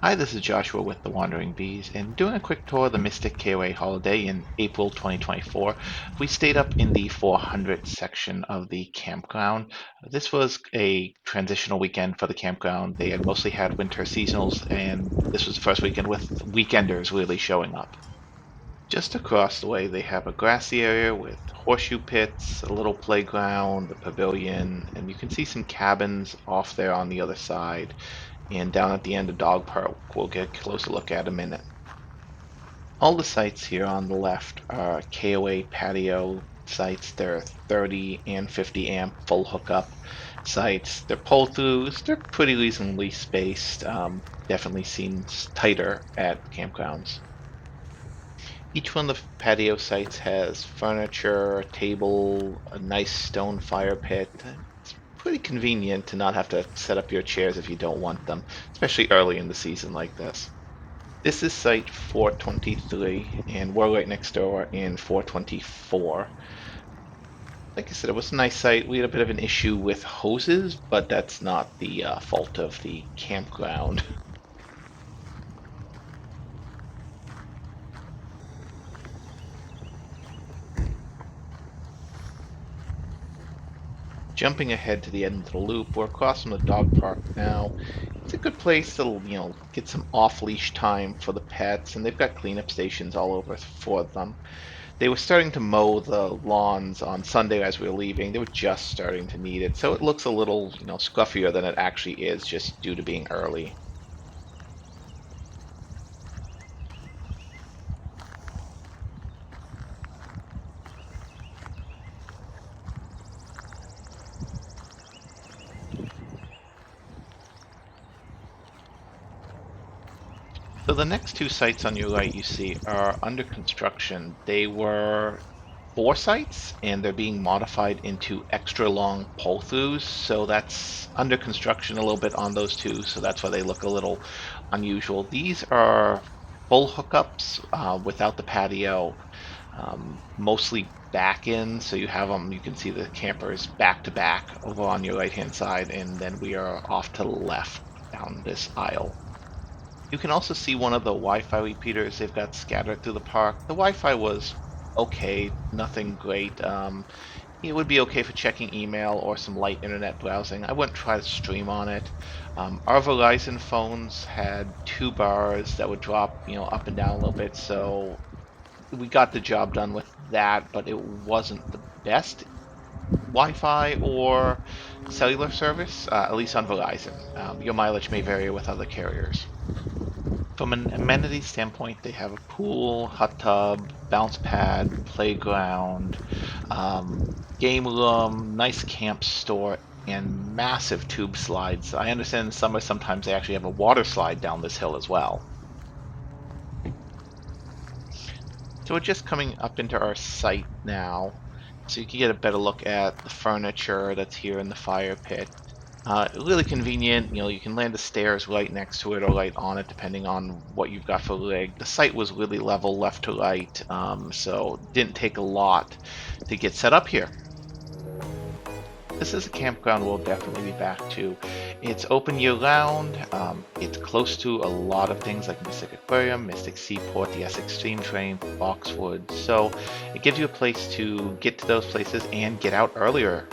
Hi, this is Joshua with the Wandering Bees, and doing a quick tour of the Mystic KOA Holiday in April 2024. We stayed up in the 400 section of the campground. This was a transitional weekend for the campground. They had mostly had winter seasonals, and this was the first weekend with weekenders really showing up. Just across the way, they have a grassy area with horseshoe pits, a little playground, a pavilion, and you can see some cabins off there on the other side. And down at the end, a dog park we'll get a closer look at in a minute. All the sites here on the left are KOA patio sites. They're 30 and 50 amp full hookup sites. They're pull-throughs. They're pretty reasonably spaced. Definitely seems tighter at campgrounds. Each one of the patio sites has furniture, a table, a nice stone fire pit. It's pretty convenient to not have to set up your chairs if you don't want them, especially early in the season like this. This is site 423, and we're right next door in 424. Like I said, it was a nice site. We had a bit of an issue with hoses, but that's not the fault of the campground. Jumping ahead to the end of the loop, we're across from the dog park now. It's a good place to, get some off-leash time for the pets, and they've got cleanup stations all over for them. They were starting to mow the lawns on Sunday as we were leaving. They were just starting to need it, so it looks a little, scruffier than it actually is just due to being early. So the next two sites on your right you see are under construction. They were four sites and they're being modified into extra long pull-throughs. So that's under construction a little bit on those two. So that's why they look a little unusual. These are full hookups without the patio, mostly back in. So you have them, you can see the campers back to back over on your right-hand side. And then we are off to the left down this aisle. You can also see one of the Wi-Fi repeaters they've got scattered through the park. The Wi-Fi was okay, nothing great. It would be okay for checking email or some light internet browsing. I wouldn't try to stream on it. Our Verizon phones had two bars that would drop, up and down a little bit, so we got the job done with that, but it wasn't the best Wi-Fi or cellular service, at least on Verizon. Your mileage may vary with other carriers. From an amenity standpoint, they have a pool, hot tub, bounce pad, playground, game room, nice camp store, and massive tube slides. I understand in summer sometimes they actually have a water slide down this hill as well. So we're just coming up into our site now, so you can get a better look at the furniture that's here in the fire pit. Really convenient, you can land the stairs right next to it or right on it, depending on what you've got for rig. The site was really level left to right, so didn't take a lot to get set up here. This is a campground we'll definitely be back to. It's open year round. It's close to a lot of things like Mystic Aquarium, Mystic Seaport, the Essex Stream Train, Boxwood. So it gives you a place to get to those places and get out earlier